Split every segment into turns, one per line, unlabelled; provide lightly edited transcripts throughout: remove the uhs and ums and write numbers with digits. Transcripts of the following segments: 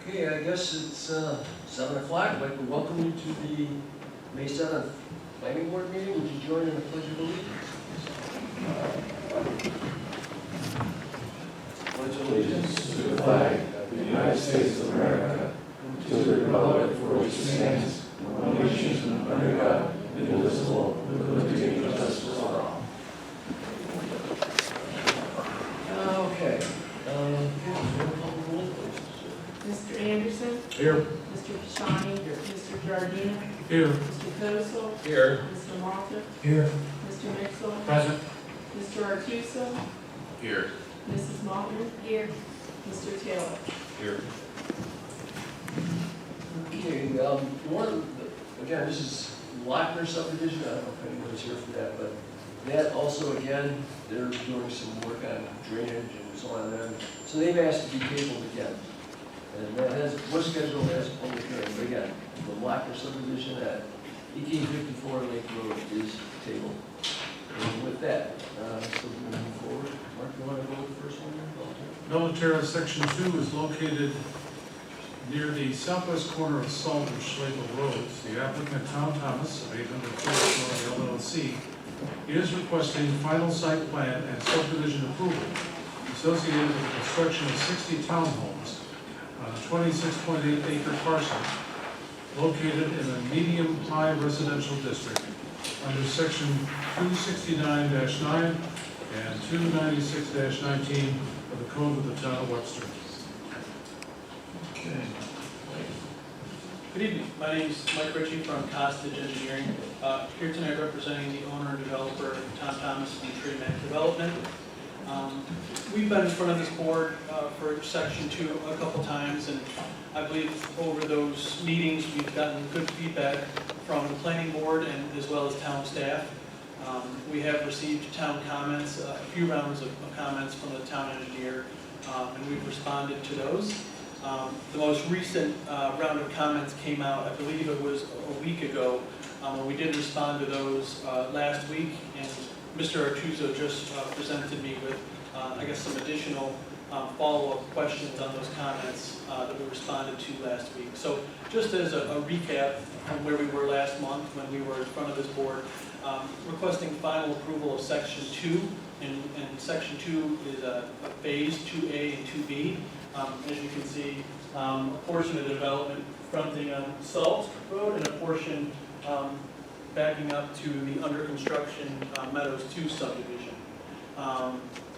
Okay, I guess it's 7 o'clock. I'd like to welcome you to the May 7th Planning Board meeting. Would you join in the Pledge of Allegiance? Pledge allegiance
to the flag of the United States of America, to the republic for which it stands, one nation under God, indivisible, with liberty and justice for all.
Okay.
Mr. Anderson?
Here.
Mr. Kashani? Mr. Giardina?
Here.
Mr. Kosel?
Here.
Mr. Malta?
Here.
Mr. Mixel?
Present.
Mr. Artuso?
Here.
Mrs. Malton? Here. Mr. Taylor?
Here.
Okay, again, this is Lochner subdivision. I don't know if anyone's here for that, but that also, again, they're doing some work on drainage and so on there. So they've asked to be tabled again. And that was scheduled as a public hearing, but again, the Lochner subdivision at 1854 Lake Road is tabled. And with that, so we're going to move forward. Mark, you want to go with the first one here?
Military Section 2 is located near the southwest corner of Salt and Schlegel Roads. The applicant, Tom Thomas, of 804 LLC, is requesting final site plan and subdivision approval associated with the construction of 60 townhomes on a 26.8 acre parcel located in a medium-high residential district under Section 269-9 and 296-19 of the Code of the Town of Webster.
Okay.
Good evening. My name is Mike Ritchie from Costage Engineering. Here tonight representing the owner and developer, Tom Thomas from Tree Mac Development. We've been in front of this board for Section 2 a couple times, and I believe over those meetings we've gotten good feedback from the planning board and as well as town staff. We have received town comments, a few rounds of comments from the town engineer, and we've responded to those. The most recent round of comments came out, I believe it was a week ago, and we did respond to those last week, and Mr. Artuso just presented me with, I guess, some additional follow-up questions on those comments that we responded to last week. So just as a recap from where we were last month when we were in front of this board, requesting final approval of Section 2 And section 2 is a phase 2A and 2B. As you can see, a portion of the development fronting on Salt Road and a portion backing up to the under construction Meadows 2 subdivision.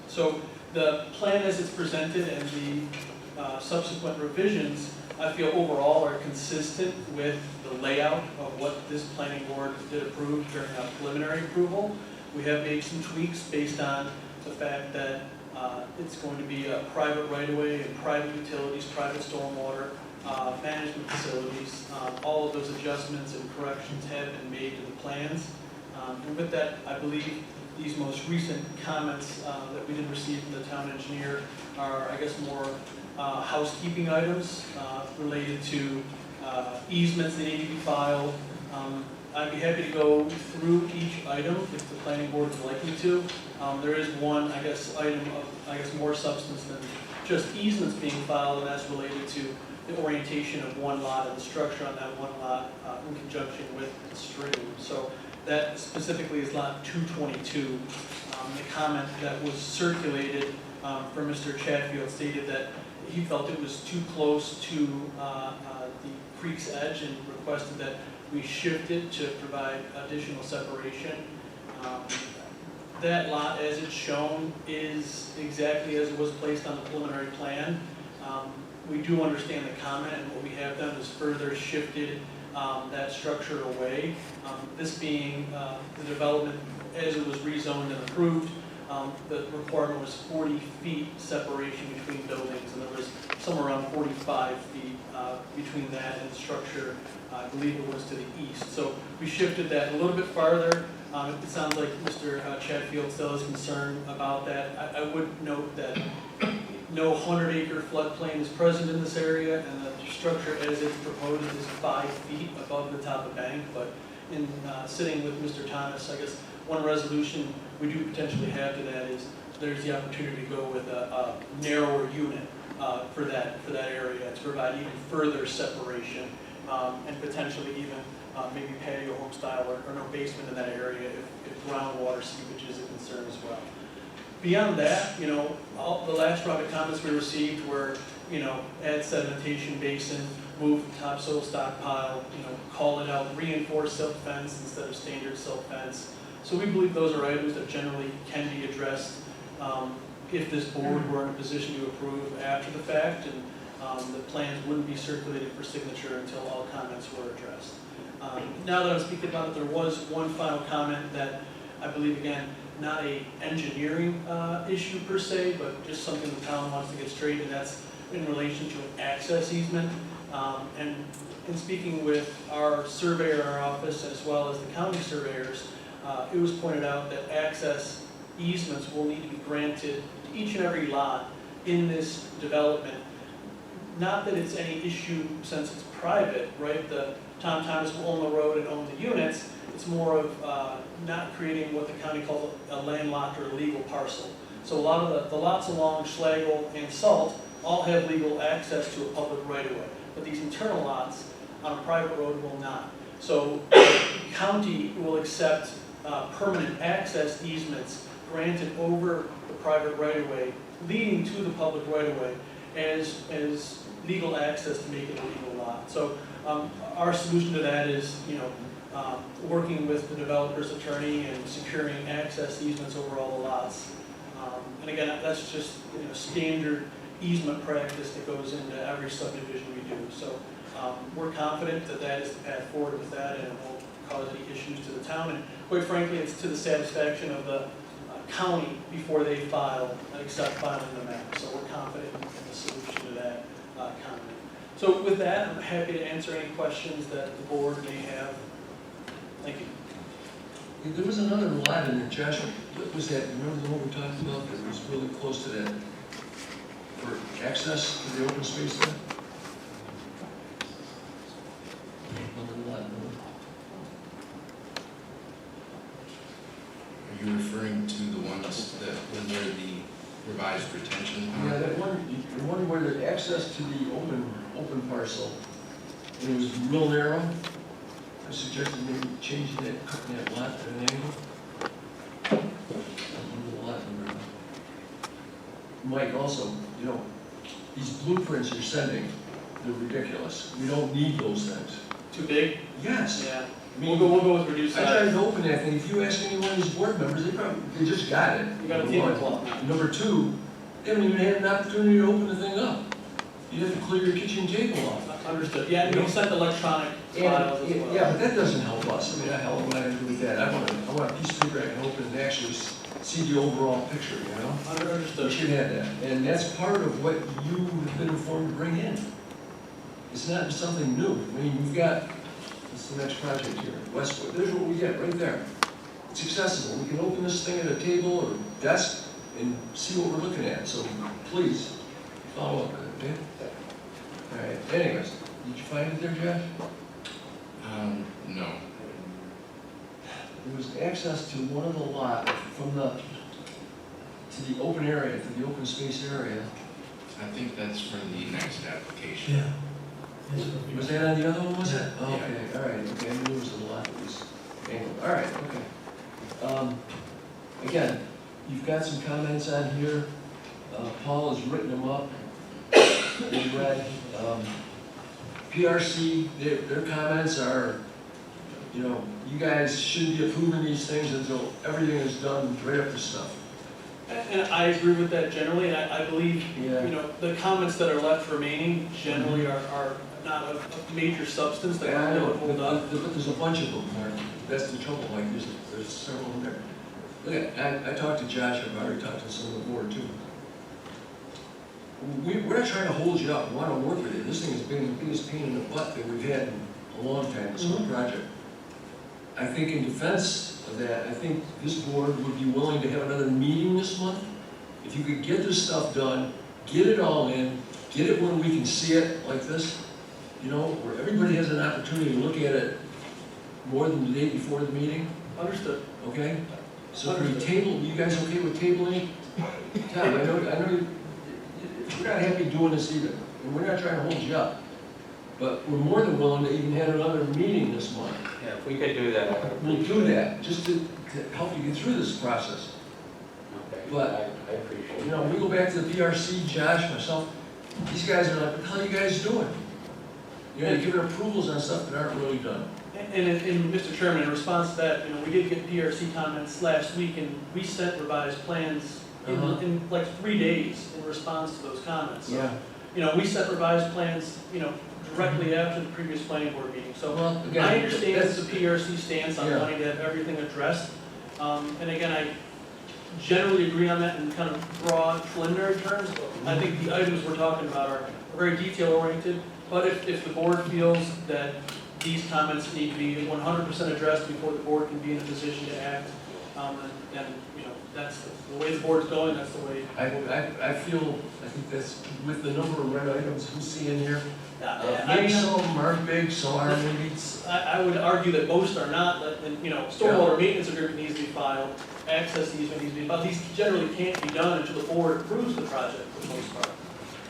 So the plan as it's presented and the subsequent revisions, I feel overall are consistent with the layout of what this planning board did approve during a preliminary approval. We have made some tweaks based on the fact that it's going to be a private right-of-way and private utilities, private stormwater management facilities. All of those adjustments and corrections have been made to the plans. And with that, I believe these most recent comments that we did receive from the town engineer are, I guess, more housekeeping items related to easements that need to be filed. I'd be happy to go through each item if the planning board would like me to. There is one, I guess, item of, more substance than just easements being filed, and that's related to the orientation of one lot and the structure on that one lot in conjunction with the stream. So that specifically is lot 222. The comment that was circulated for Mr. Chatfield stated that he felt it was too close to the creek's edge and requested that we shift it to provide additional separation. That lot, as it's shown, is exactly as it was placed on the preliminary plan. We do understand the comment, and what we have done is further shifted that structure away. This being the development as it was rezoned and approved, the requirement was 40 feet separation between buildings, and there was somewhere around 45 feet between that and the structure. I believe it was to the east. So we shifted that a little bit farther. It sounds like Mr. Chatfield still is concerned about that. I would note that no 100-acre floodplain is present in this area, and the structure as it's proposed is 5 feet above the top of the bank. But in sitting with Mr. Thomas, I guess one resolution we do potentially have to that is there's the opportunity to go with a narrower unit for that area to provide even further separation and potentially even maybe patio home style or no basement in that area if groundwater seepage is a concern as well. Beyond that, the last round of comments we received were, add sedimentation basin, move topsoil stockpile, call it out, reinforce silt fence instead of standard silt fence. So we believe those are items that generally can be addressed if this board were in a position to approve after the fact, and the plans wouldn't be circulated for signature until all comments were addressed. Now that I'm speaking about it, there was one final comment that I believe, again, not a engineering issue per se, but just something the town wants to get straight, and that's in relation to an access easement. And in speaking with our surveyor in our office as well as the county surveyors, it was pointed out that access easements will need to be granted to each and every lot in this development. Not that it's any issue since it's private, right? The Tom Thomas will own the road and own the units. It's more of not creating what the county calls a landlocked or legal parcel. So a lot of the lots along Schlegel and Salt all have legal access to a public right-of-way, but these internal lots on a private road will not. So the county will accept permanent access easements granted over the private right-of-way, leading to the public right-of-way as legal access to make it a legal lot. So our solution to that is, working with the developer's attorney and securing access easements over all the lots. And again, that's just standard easement practice that goes into every subdivision we do. So we're confident that that is the path forward with that, and it won't cause any issues to the town. And quite frankly, it's to the satisfaction of the county before they file and accept filing the map. So we're confident in the solution to that comment. So with that, I'm happy to answer any questions that the board may have. Thank you.
There was another lot in there, Josh. What was that? Remember the one we talked about that was really close to that for access to the open space there? Another lot.
Are you referring to the ones that was near the revised retention?
Yeah, that one, the one where the access to the open parcel, and it was real narrow. I suggested maybe changing that, cutting that lot at an angle. I don't remember the lot number. Mike, also, you know, these blueprints you're sending, they're ridiculous. We don't need those things.
Too big?
Yes.
Yeah.
I mean,
We'll go with reduced
I tried
size.
to open that thing, if you ask any one of these board members, they just got it.
You got a
Number one.
tablecloth now.
Number two, they haven't even had an opportunity to open the thing up. You have to clear your kitchen table off.
Understood. Yeah, and we sent electronic files as well.
Yeah, but that doesn't help us. I mean, how am I gonna do with that? I want a piece of paper I can open and actually see the overall picture, you know? We
Understood.
should have that. And that's part of what you have been informed to bring in. It's not something new. I mean, we've got, what's the next project here? Westwood. There's what we get right there. It's accessible. We can open this thing at a table or desk and see what we're looking at. So please, follow up, okay? All right, anyways, did you find it there, Josh?
No.
There was access to one of the lot from to the open area, to the open space area.
I think that's for the next application.
Was that on the other one, was it?
Yeah.
Oh, okay, all right, okay, I knew there was a lot that was angled, all right, okay. Again, you've got some comments on here, Paul has written them up, they read, PRC, their comments are, you know, you guys shouldn't be approving these things until everything is done right up to stuff.
And I agree with that generally, and I believe,
Yeah.
you know, the comments that are left remaining generally are not of major substance that
Yeah, I
can
know,
hold up.
but there's a bunch of them there. That's the trouble, like, there's several in there. Look, I talked to Josh, I've already talked to some of the board too. We're not trying to hold you up, we want to work with you. This thing has been the biggest pain in the butt that we've had in a long time, this whole project. I think in defense of that, I think this board would be willing to have another meeting this month. If you could get this stuff done, get it all in, get it where we can see it like this, you know, where everybody has an opportunity to look at it more than the day before the meeting,
Understood.
okay? So if we table, you guys okay with tabling? Tom, I know we're not happy doing this either, and we're not trying to hold you up. But we're more than willing to even have another meeting this month.
Yeah, if we could do that.
We'll do that, just to help you get through this process.
Okay,
But,
I appreciate it.
You know, we go back to the PRC, Josh, myself, these guys are like, what the hell are you guys doing? You know, you're giving approvals on stuff that aren't really done.
And Mr. Chairman, in response to that, you know, we did get PRC comments last week, and we sent revised plans in like 3 days in response to those comments. So, you know, we sent revised plans, you know, directly after the previous planning board meeting. So
Well, again,
I understand
that's-
the PRC stance on
Yeah.
wanting to have everything addressed. And again, I generally agree on that in kind of broad preliminary terms. I think the items we're talking about are very detail oriented, but if the board feels that these comments need to be 100% addressed before the board can be in a position to act, then, you know, that's the way the board's going, that's the way.
I think that's, with the number of red items we see in here,
I
maybe
mean,
some of them are big, some are maybe.
I would argue that most are not, and, you know, stormwater maintenance agreement needs to be filed, access easement needs to be filed. These generally can't be done until the board approves the project for the most part.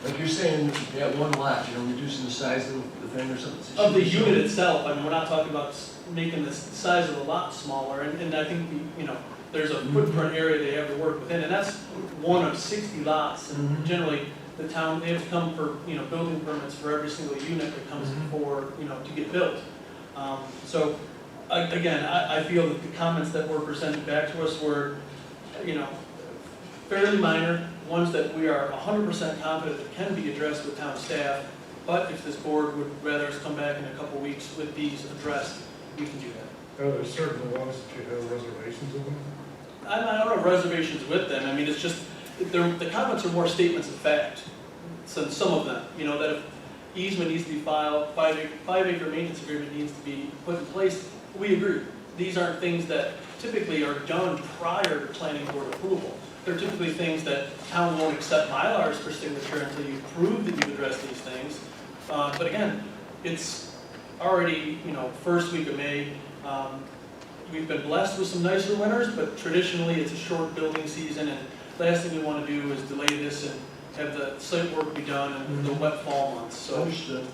Like you're saying, that one lot, you know, reducing the size of the thing or something.
Of the unit itself, I mean, we're not talking about making the size of the lot smaller, and I think, you know, there's a footprint area they have to work within, and that's one of 60 lots, and generally, the town, they have to come for, you know, building permits for every single unit that comes before, you know, to get built. So, again, I feel that the comments that were presented back to us were, you know, fairly minor, ones that we are 100% confident that can be addressed with town staff, but if this board would rather us come back in a couple weeks with these addressed, we can do that.
Are there certain ones that you have reservations with them?
I don't have reservations with them, I mean, it's just, the comments are more statements of fact, so some of them, you know, that if easement needs to be filed, 5 acre maintenance agreement needs to be put in place, we agree. These aren't things that typically are done prior to planning board approval. They're typically things that town won't accept Mylars for signature until you prove that you've addressed these things. But again, it's already, you know, first week of May. We've been blessed with some nicer winters, but traditionally it's a short building season, and last thing we want to do is delay this and have the site work be done in the wet fall months, so.
Understood.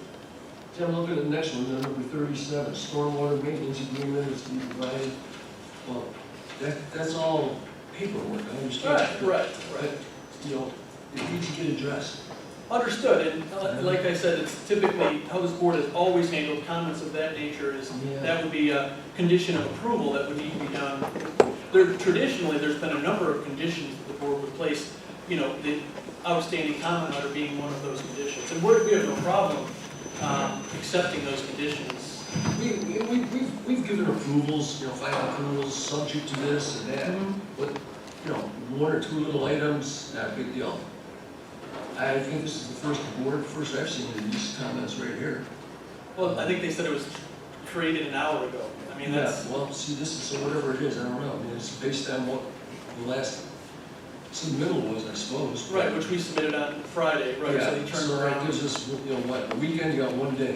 Tim, look at the next one, then number 37, stormwater maintenance agreement is to be provided. Well, that's all paperwork, I understand.
Right.
But, you know, if get addressed.
Understood, and like I said, it's typically, how this board has always handled comments of that nature is,
Yeah.
that would be a condition of approval that would need to be done. Traditionally, there's been a number of conditions that the board would place, you know, the outstanding comment letter being one of those conditions. And we have no problem accepting those conditions.
We've given approvals, you know, final approvals, subject to this and that, but, you know, one or two little items, not a big deal. I think this is the first I've seen of these comments right here.
Well, I think they said it was created an hour ago. I mean, that's,
Yeah, well, see, this is, so whatever it is, I don't know, I mean, it's based on what the last submittal was, I suppose.
right, which we submitted on Friday, right, so they
Yeah,
turned
so that
around.
gives us, you know, what, a weekend, you got one day.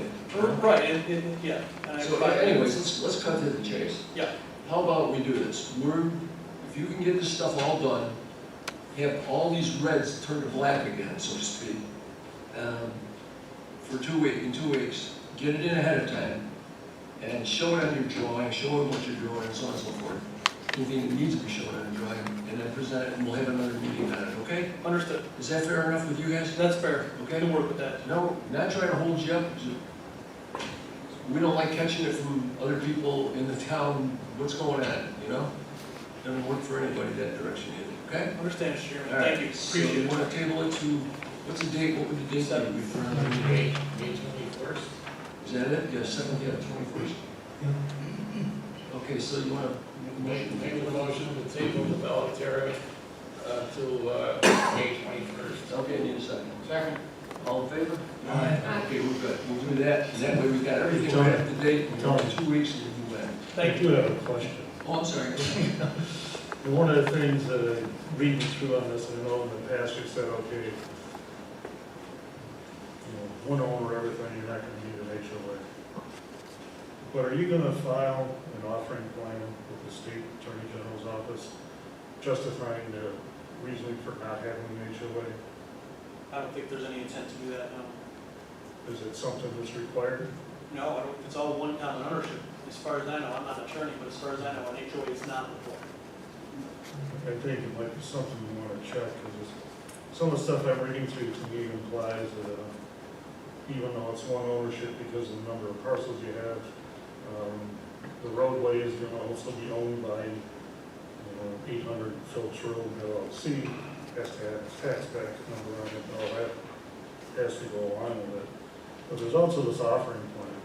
Right, and yeah. And I-
So anyways, let's cut to the chase.
Yeah.
How about we do this? If you can get this stuff all done, have all these reds turn to black again, so to speak, for in 2 weeks, get it in ahead of time, and show it on your drawing, show them what you're doing, and so on and so forth. Anything that needs to be shown on the drawing, and then present it, and we'll have another meeting on it, okay?
Understood.
Is that fair enough with you guys?
That's fair.
Okay.
Can work with that.
No, not trying to hold you up. We don't like catching it from other people in the town, what's going on, you know? Doesn't work for anybody that direction either, okay?
Understand, Mr. Chairman.
All right,
Thank you.
so
Appreciate
you
it.
want to table it to, what's the date, what would the date be? For another meeting?
May 21st.
Is that it? Yeah, 21st. Okay, so you want to make a motion?
Make a motion to table the ballot tariff till May 21st.
Okay, need a second.
Second.
All in favor?
Aye.
Okay, we're good. We'll do that, and that way we've got everything right up to date. We've got 2 weeks and we'll do that.
Thank
I
you.
do have a question.
Oh, I'm sorry.
And one of the things that I read through on this, and I know in the past you said, okay, you know, one owner, everything, you're not gonna need an HOA. But are you gonna file an offering plan with the state attorney general's office justifying the reasoning for not having an HOA?
I don't think there's any intent to do that, no.
Is it something that's required?
No, I don't, it's all one common ownership. As far as I know, I'm not an attorney, but as far as I know, an HOA is not required.
I think it might be something we want to check, because some of the stuff I'm reading through to me implies that even though it's one ownership because of the number of parcels you have, the roadway is going to also be owned by, 800 Phillips Road LLC, has to have its tax back number on it, and all that has to go along with it. But there's also this offering plan,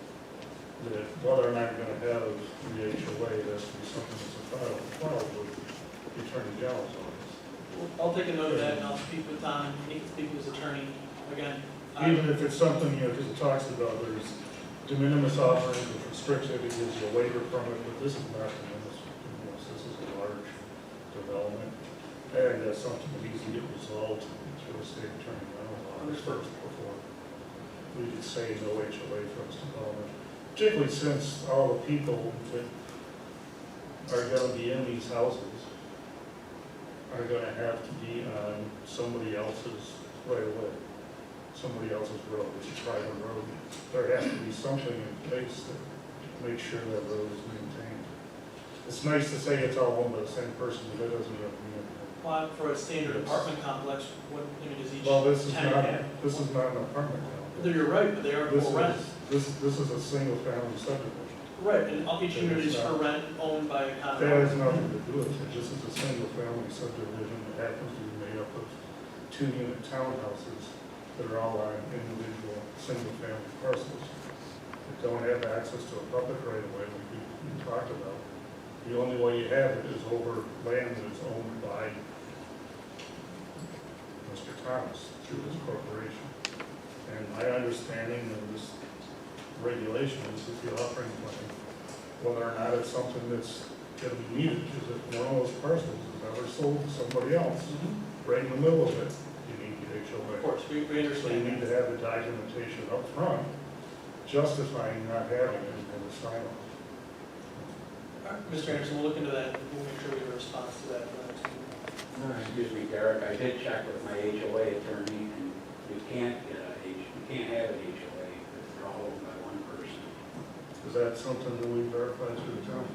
that whether or not you're going to have the HOA, has to be something that's filed with the Attorney General's office.
I'll take a note of that and I'll speak with Tom and he can speak with his attorney again.
Even if it's something, because it talks about there's de minimis offerings, which restricts it, it gives you a waiver from it, but this is not de minimis, this is a large development. And that's something that needs to get resolved through the state attorney general's office first before we could say no HOA for this development. Particularly since all the people that are gonna be in these houses are gonna have to be on somebody else's right of way, somebody else's road, it's a private road. There has to be something in place to make sure that road is maintained. It's nice to say it's all owned by the same person, but that doesn't really mean anything.
Well, for a standard apartment complex, what, does each
Well, this is
tenant
not,
have?
this is not an apartment complex.
You're right, but they are
This
for rent.
is, this is a single family subdivision.
Right, and each unit is for rent owned by a common
That
owner.
has nothing to do with it, this is a single family subdivision that happens to be made up of 2-unit townhouses that are all on individual, single family parcels that don't have access to a public right of way, like we talked about. The only way you have it is over land that is owned by Mr. Thomas through his corporation. And my understanding of this regulation is that the offering plan, whether or not it's something that's going to be needed, is if one of those parcels is ever sold to somebody else, right in the middle of it, you need the HOA.
Of course, we
So you
understand
need to
that.
have the documentation up front justifying not having it in the sign off.
All right, Mr. Anderson, we'll look into that, and we'll make sure we have a response to that for the next meeting.
Excuse me, Derek, I did check with my HOA attorney, and you can't have an HOA if they're all owned by one person.
Is that something that we verify through the town?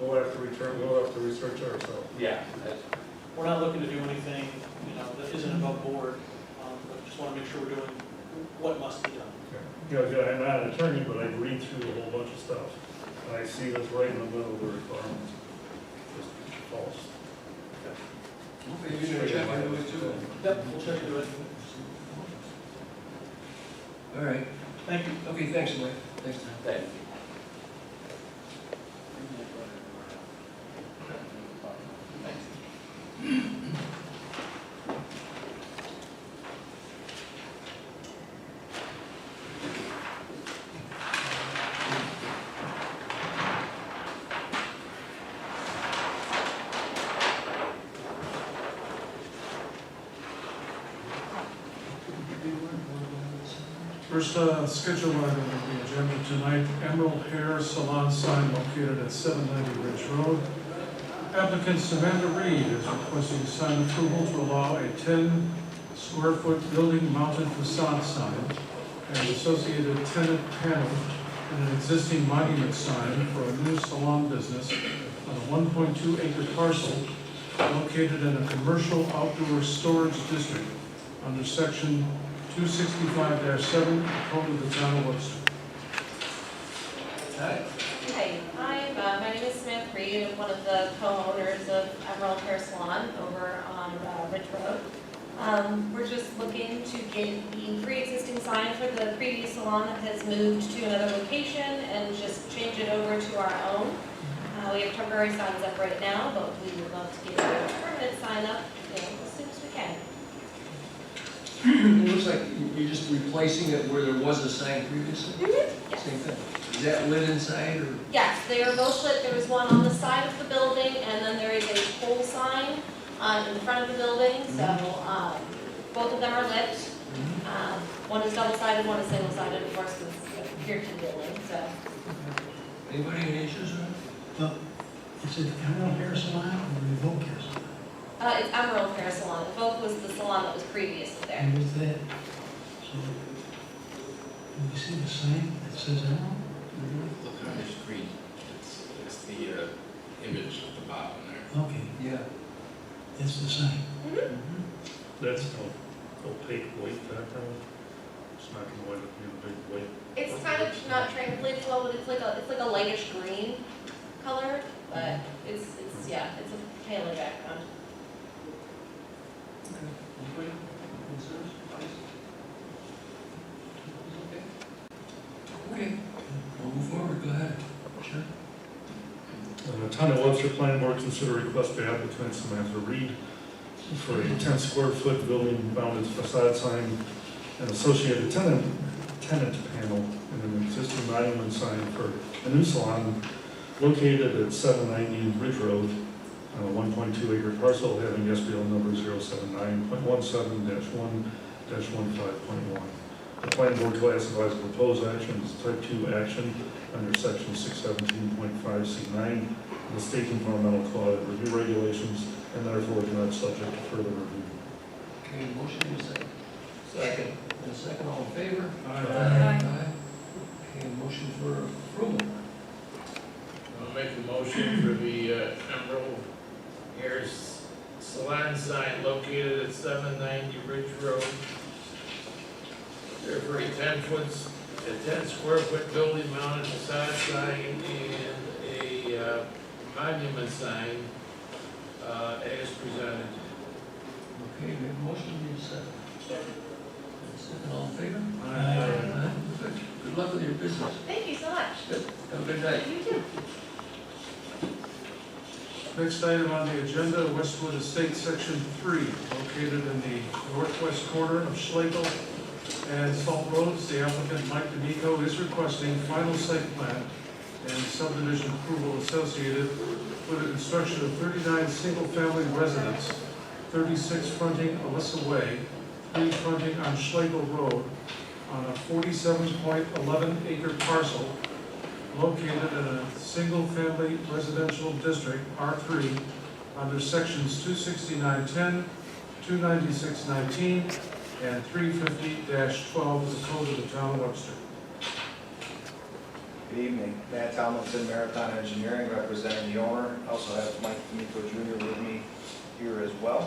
We'll have to research ourselves.
Yeah, that's,
we're not looking to do anything, that isn't above board. But just want to make sure we're doing what must be done.
Yeah, I'm not an attorney, but I read through a whole bunch of stuff, and I see that's right in the middle of the requirements. Just false.
Okay, you're gonna check into it too.
Yep, we'll check into it.
All right,
Thank you.
okay, thanks, Mike. Thanks, Tom.
Thank you.
First schedule item on the agenda tonight, Emerald Hair Salon sign located at 790 Ridge Road. Applicant Samantha Reed is requesting sign approval to allow a 10 square foot building mounted facade sign and associated tenant panel and an existing monument sign for a new salon business on a 1.2 acre parcel located in a commercial outdoor storage district under section 265-7 Code of the Town of Webster.
Hi.
Hi, my name is Samantha Reed. I'm one of the co-owners of Emerald Hair Salon over on Ridge Road. We're just looking to get the pre-existing sign for the previous salon that has moved to another location and just change it over to our own. We have temporary signs up right now, but we would love to get a permanent sign up as soon as we can.
It looks like you're just replacing it where there was a sign previously?
Yes.
Same thing. Is that lit inside or?
Yes, they are both lit. There was one on the side of the building, and then there is a pole sign in the front of the building. So both of them are lit. One is double-sided, one is single-sided, of course, because here to the building. So
Anybody any issues with it?
Well, is it Emerald Hair Salon or Revoke Hair Salon?
it's Emerald Hair Salon. Evoke was the salon that was previously there.
And with that, so, do you see the sign that says Emerald?
Look on the screen, it's the image at the bottom there.
Okay,
Yeah.
that's the sign.
That's no opaque white background. It's not gonna wind up being a big white.
It's kind of not translated well, but it's like a lightish green color, but it's a paler background.
Anybody? Concerns? Okay, we'll move forward, go ahead. Sure.
Town of Webster Planning Board consider request by applicant Samantha Reed for a 10 square foot building mounted facade sign and associated tenant panel and an existing monument sign for a new salon located at 790 Ridge Road on a 1.2 acre parcel having SBL number 079.17-1-15.1. The planning board classifies the proposed action as type 2 action under section 617.5C9 of the state environmental code review regulations and therefore is not subject to further review.
Okay, motion in a second.
Second.
And a second, all in favor?
Aye.
Aye. Okay, motion for approval.
I'll make a motion for the Emerald Hair Salon sign located at 790 Ridge Road. Therefore, a 10 square foot building mounted facade sign and a monument sign as presented.
Okay, we have a motion, need a second. Second, all in favor?
Aye.
Good. Good luck with your business.
Thank you so much.
Good. Have a good night.
You too.
Next item on the agenda, Westwood Estate Section 3, located in the northwest corner of Schlegel and Salt Roads. The applicant, Mike D'Amico, is requesting final site plan and subdivision approval associated with the construction of 39 single-family residents, 36 fronting Alyssa Way, 3 fronting on Schlegel Road, on a 47.11 acre parcel located in a single-family residential district, R3, under sections 269-10, 296-19, and 350-12 of the Code of the Town of Webster.
Good evening, Matt Tomlinson, Marathon Engineering, representing the owner. Also have Mike D'Amico Jr. with me here as well.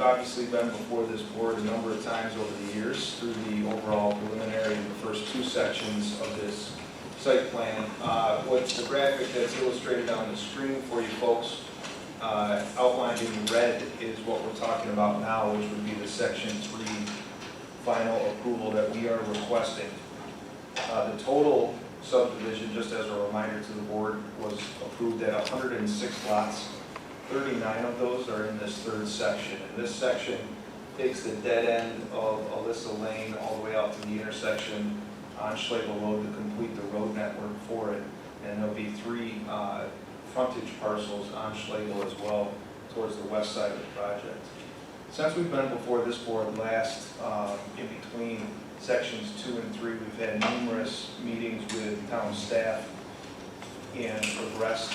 obviously been before this board a number of times over the years through the overall preliminary, the first two sections of this site plan. What's the graphic that's illustrated on the screen for you folks, outlined in red, is what we're talking about now, which would be the section 3 final approval that we are requesting. The total subdivision, just as a reminder to the board, was approved at 106 lots. 39 of those are in this third section. And this section takes the dead end of Alyssa Lane all the way out to the intersection on Schlegel Road to complete the road network for it. And there'll be 3 frontage parcels on Schlegel as well towards the west side of the project. Since we've been before this board last, in between sections 2 and 3, we've had numerous meetings with town staff and progressed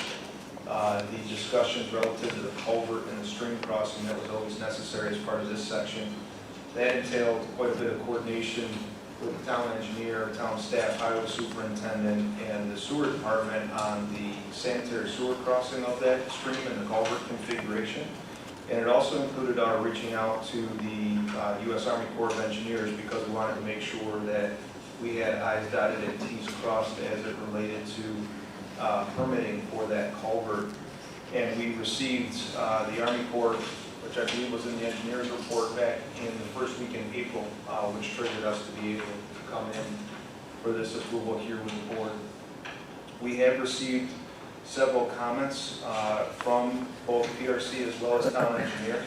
the discussions relative to the culvert and the stream crossing that was always necessary as part of this section. That entailed quite a bit of coordination with the town engineer, town staff, highway superintendent, and the sewer department on the sanitary sewer crossing of that stream and the culvert configuration. And it also included our reaching out to the U.S. Army Corps of Engineers because we wanted to make sure that we had I's dotted and T's crossed as it related to permitting for that culvert. And we received the Army Corps, which I believe was in the engineer's report back in the first week in April, which triggered us to be able to come in for this approval here with the board. We have received several comments from both PRC as well as town engineer.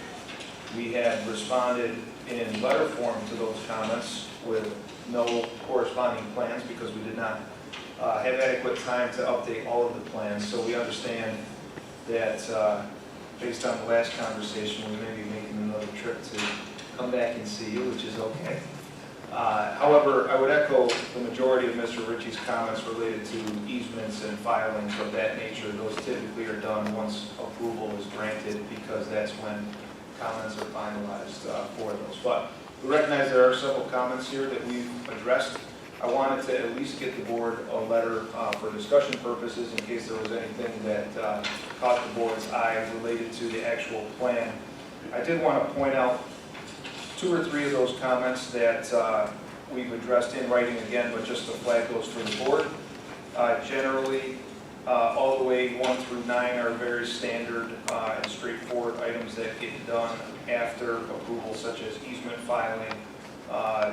We have responded in letter form to those comments with no corresponding plans because we did not have adequate time to update all of the plans. So we understand that based on the last conversation, we may be making another trip to come back and see you, which is okay. However, I would echo the majority of Mr. Ritchie's comments related to easements and filings of that nature. Those typically are done once approval is granted because that's when comments are finalized for those. But we recognize there are several comments here that we've addressed. I wanted to at least get the board a letter for discussion purposes in case there was anything that caught the board's eye related to the actual plan. I did want to point out 2 or 3 of those comments that we've addressed in writing again, but just to flag those for the board. Generally, all the way 1 through 9 are very standard and straightforward items that get done after approval, such as easement filing,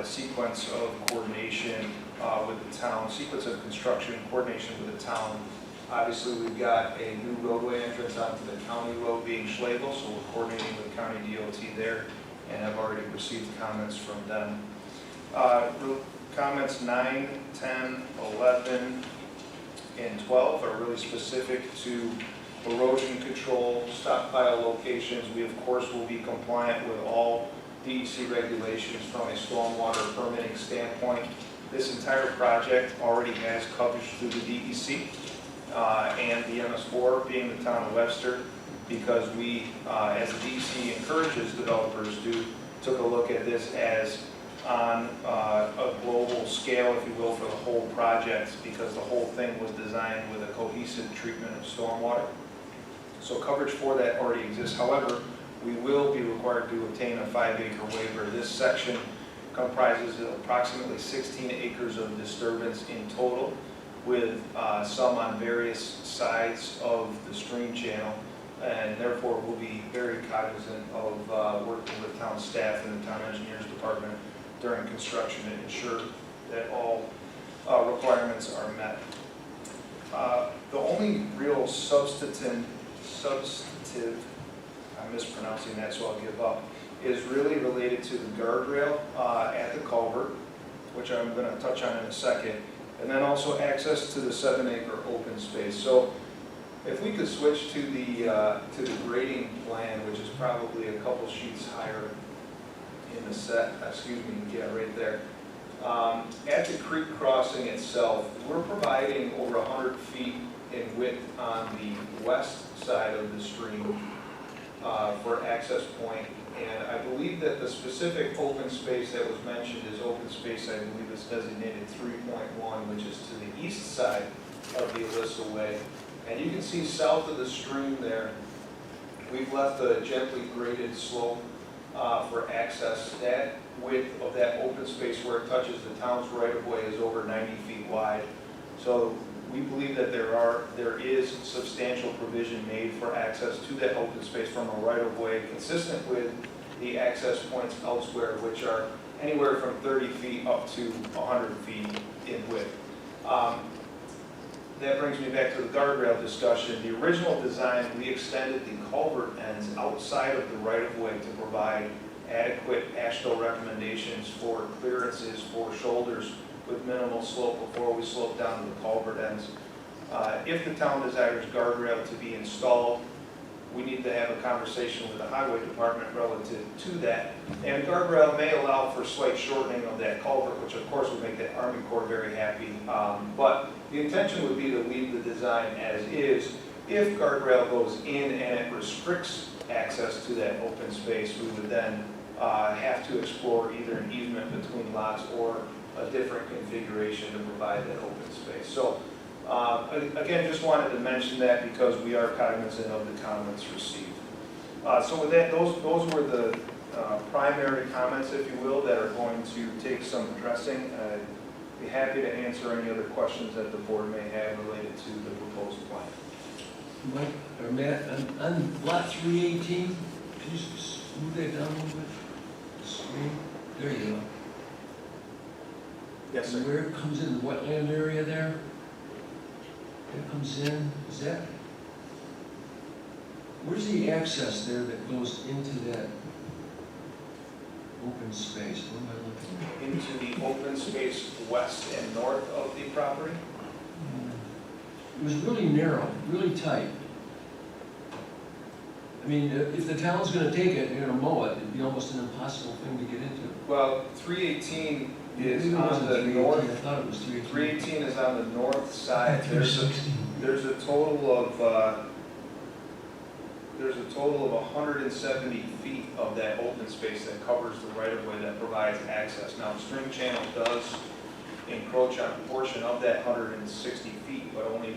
sequence of coordination with the town, sequence of construction, coordination with the town. Obviously, we've got a new roadway entrance onto the county road being Schlegel, so we're coordinating with county DOT there, and I've already received comments from them. Comments 9, 10, 11, and 12 are really specific to erosion control, stockpile locations. We, of course, will be compliant with all DEC regulations from a stormwater permitting standpoint. This entire project already has coverage through the DEC and the MS4, being the town of Webster, because we, as the DEC encourages developers to, took a look at this as on a global scale, if you will, for the whole project, because the whole thing was designed with a cohesive treatment of stormwater. So coverage for that already exists. However, we will be required to obtain a 5-acre waiver. This section comprises approximately 16 acres of disturbance in total, with some on various sides of the stream channel, and therefore we'll be very cognizant of working with town staff and the town engineers department during construction to ensure that all requirements are met. The only real substantive, I'm mispronouncing that, so I'll give up, is really related to the guardrail at the culvert, which I'm going to touch on in a second, and then also access to the 7-acre open space. So if we could switch to the grading plan, which is probably a couple sheets higher in the set, excuse me, yeah, right there. At the creek crossing itself, we're providing over 100 feet in width on the west side of the stream for access point. And I believe that the specific open space that was mentioned is open space, I believe it's designated 3.1, which is to the east side of the Alyssa Way. And you can see south of the stream there, we've left a gently graded slope for access. That width of that open space where it touches the town's right-of-way is over 90 feet wide. So we believe that there is substantial provision made for access to that open space from a right-of-way, consistent with the access points elsewhere, which are anywhere from 30 feet up to 100 feet in width. That brings me back to the guardrail discussion. The original design, we extended the culvert ends outside of the right-of-way to provide adequate AASHTO recommendations for clearances for shoulders with minimal slope before we slope down to the culvert ends. If the town desires guardrail to be installed, we need to have a conversation with the highway department relative to that. And guardrail may allow for slight shortening of that culvert, which of course would make the Army Corps very happy. But the intention would be to leave the design as is. If guardrail goes in and it restricts access to that open space, we would then have to explore either an easement between lots or a different configuration to provide that open space. So again, just wanted to mention that because we are cognizant of the comments received. So with that, those were the primary comments, if you will, that are going to take some addressing. I'd be happy to answer any other questions that the board may have related to the proposed plan.
Mike, or Matt, on lot 318, can you move that down a little bit? Screen, there you go.
Yes, sir.
And where it comes in the wetland area there? It comes in, is that? Where's the access there that goes into that open space? What am I looking at?
Into the open space west and north of the property.
It was really narrow, really tight. I mean, if the town's gonna take it, you're gonna mow it, it'd be almost an impossible thing to get into.
Well, 318 is
Maybe it
on
wasn't
the
318,
north.
I thought it was 318.
318 is on the north side.
There's 16.
There's a total of 170 feet of that open space that covers the right-of-way that provides access. Now, the stream channel does encroach on a portion of that 160 feet, but only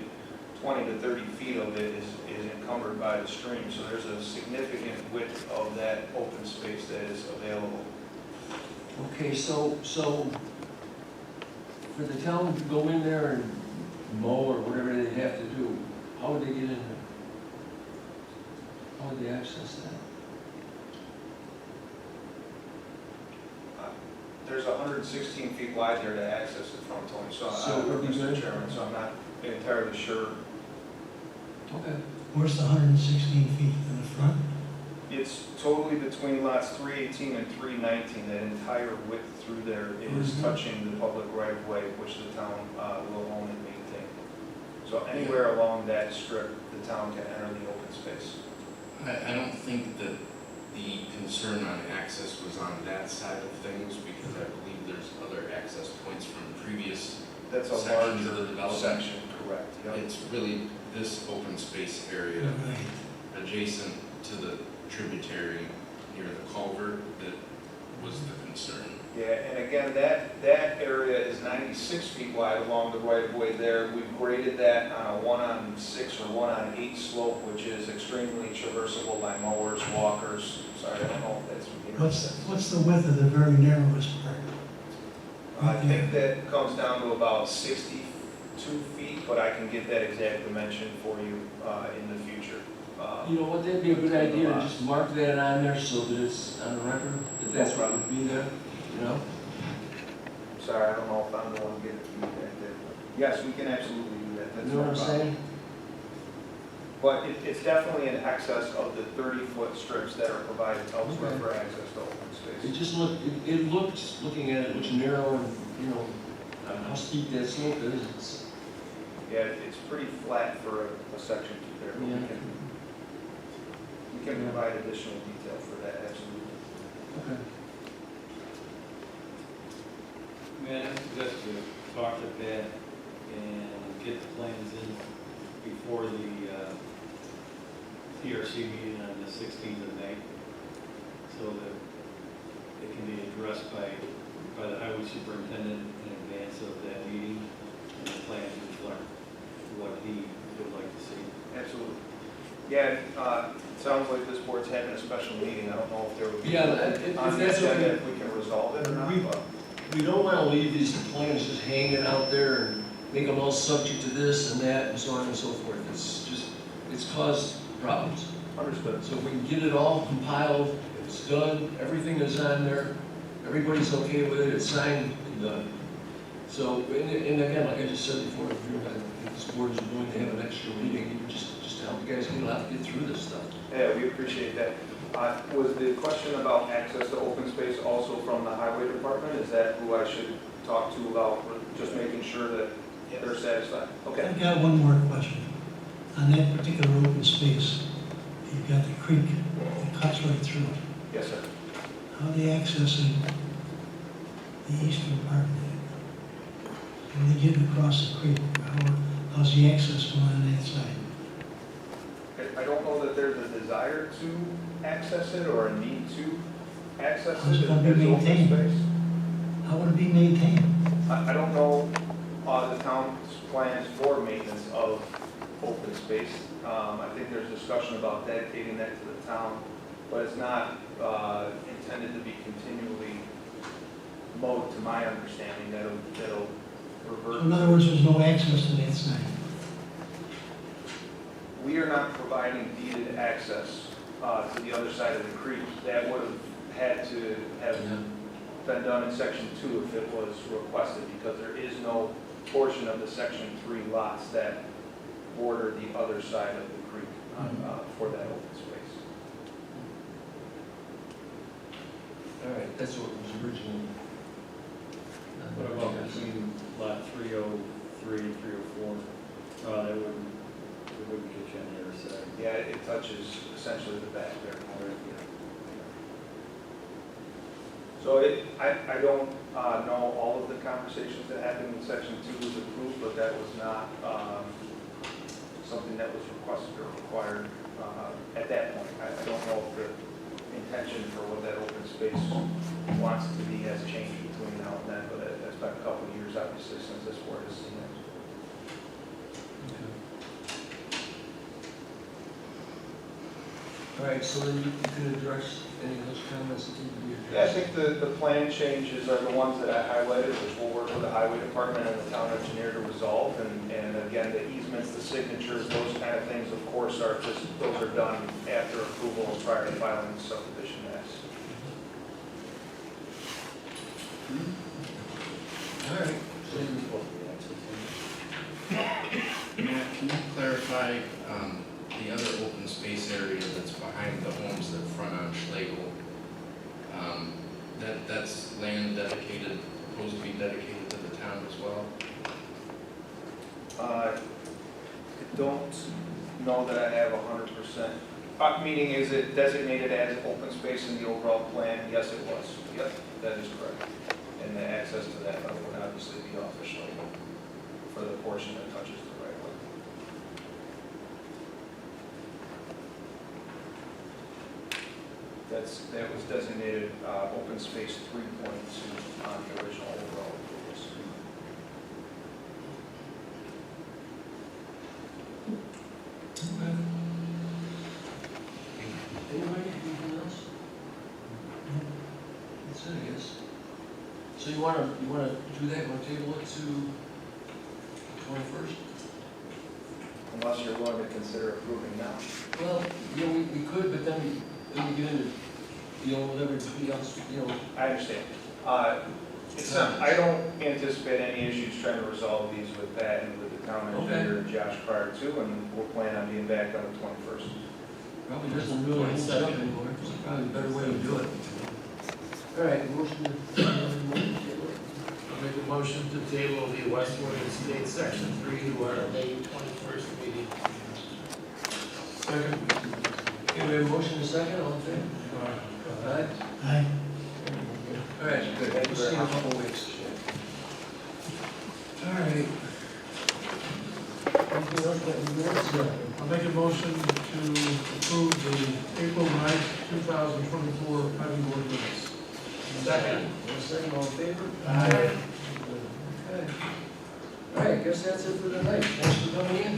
20 to 30 feet of it is encumbered by the stream. So there's a significant width of that open space that is available.
Okay, so for the town to go in there and mow or whatever they have to do, how would they get in there? How would they access that?
There's 116 feet wide there to access it from, Tony, so
So it'd be
Mr.
good.
Chairman, so I'm not entirely sure.
Okay.
Where's the 116 feet in the front?
It's totally between lots 318 and 319. That entire width through there is touching the public right-of-way, which the town will own and maintain. So anywhere along that strip, the town can enter the open space.
I don't think that the concern on access was on that side of things, because I believe there's other access points from previous
That's a
sections of the
larger
development.
section, correct. Yep.
It's really this open space area
Right.
adjacent to the tributary near the culvert that was the concern.
Yeah, and again, that area is 96 feet wide along the right-of-way there. We've graded that on a 1-on-6 or 1-on-8 slope, which is extremely traversable by mowers, walkers. Sorry, I don't know if that's...
What's the width of the very narrowest part?
I think that comes down to about 62 feet, but I can get that exact dimension for you in the future.
You know what, that'd be a good idea to just mark that on there so that it's on the record, if that's what would be there, you know?
Sorry, I don't know if I'm the one to get it to you back there. Yes, we can absolutely do that. That's
You know what I'm
no problem.
saying?
But it's definitely in excess of the 30-foot strips that are provided elsewhere
Okay.
for access to open
It
space.
just looked, it looked, looking at it, it looks narrow and, you know, how steep that slope is, it's,
Yeah, it's pretty flat for a section through there, but
Yeah.
we can provide additional detail for that, absolutely.
okay.
Man, I suggest we talk to Pat and get the plans in before the PRC meeting on the 16th of May, so that it can be addressed by the highway superintendent in advance of that meeting, and the plans reflect what he would like to see.
Absolutely. Yeah, it sounds like this board's having a special meeting. I don't know if there would be
Yeah, if
on the
that's
agenda,
okay.
if we can resolve it or not, but.
We don't wanna leave these plans just hanging out there and make them all subject to this and that and so on and so forth. It's caused problems.
Understood.
So if we can get it all compiled, it's done, everything is on there, everybody's okay with it, it's signed and done. So, and again, like I just said before, if you're not, if this board is willing to have an extra meeting, even just to help you guys get through this stuff.
Yeah, we appreciate that. Was the question about access to open space also from the highway department? Is that who I should talk to about just making sure that they're satisfied? Okay.
I've got one more question. On that particular open space, you've got the creek that cuts right through it.
Yes, sir.
How are they accessing the eastern part of it? When they get across the creek, how's the access going on that side?
I don't know that there's a desire to access it or a need to access
How's
it
it gonna be
as open
maintained?
space.
How would it be maintained?
I don't know the town's plans for maintenance of open space. I think there's discussion about dedicating that to the town, but it's not intended to be continually mowed, to my understanding. That'll revert.
In other words, there's no access to that side.
We are not providing deeded access to the other side of the creek. That would have had to have been done in section 2 if it was requested, because there is no portion of the section 3 lots that border the other side of the creek for that open space.
All right, that's what was originally.
What about between lot 303 and 304? It wouldn't get you on the other side.
Yeah, it touches essentially the back there. So I don't know all of the conversations that happened in section 2 was approved, but that was not something that was requested or required at that point. I don't know if the intention for what that open space wants to be has changed between now and then, but it's been a couple of years, obviously, since this board has seen it.
All right, so then you can address any of those comments that need to be
Yeah, I
addressed.
think the plan changes are the ones that I highlighted, which we'll work with the highway department and the town engineer to resolve. And again, the easements, the signatures, those kind of things, of course, those are done after approval and prior to filing the subdivision maps.
All right.
Matt, can you clarify the other open space area that's behind the homes that front on Schlegel? That's land dedicated, supposed to be dedicated to the town as well?
I don't know that I have 100%. Meaning, is it designated as open space in the overall plan? Yes, it was. Yep, that is correct. And the access to that would obviously be off the Schlegel for the portion that touches the right of way. That was designated open space 3.2 on the original overall approvals.
Anybody, anything else? That's it, I guess. So you wanna do that, you wanna table it to 21st?
Unless you're willing to consider approving now.
Well, you know, we could, but then we get into, with everybody else,
I understand. It's not, I don't anticipate any issues trying to resolve these with Pat and with the town engineer and Josh prior to, and we'll plan on being back on the 21st.
probably doesn't really hold up anymore, it's probably a better way to do it. All right, motion to,
I'll make a motion to table the Westwood Estate Section 3 to our May 21st meeting.
Second. Okay, we have a motion to second, all in favor? Aye.
Aye.
All right, good, we'll see you in a couple of weeks. All right. Anything else that we missed?
I'll make a motion to approve the April 9th, 2024 planning board minutes.
Second. Second, all in favor? Aye. Okay. All right, guess that's it for tonight. Thanks for coming in.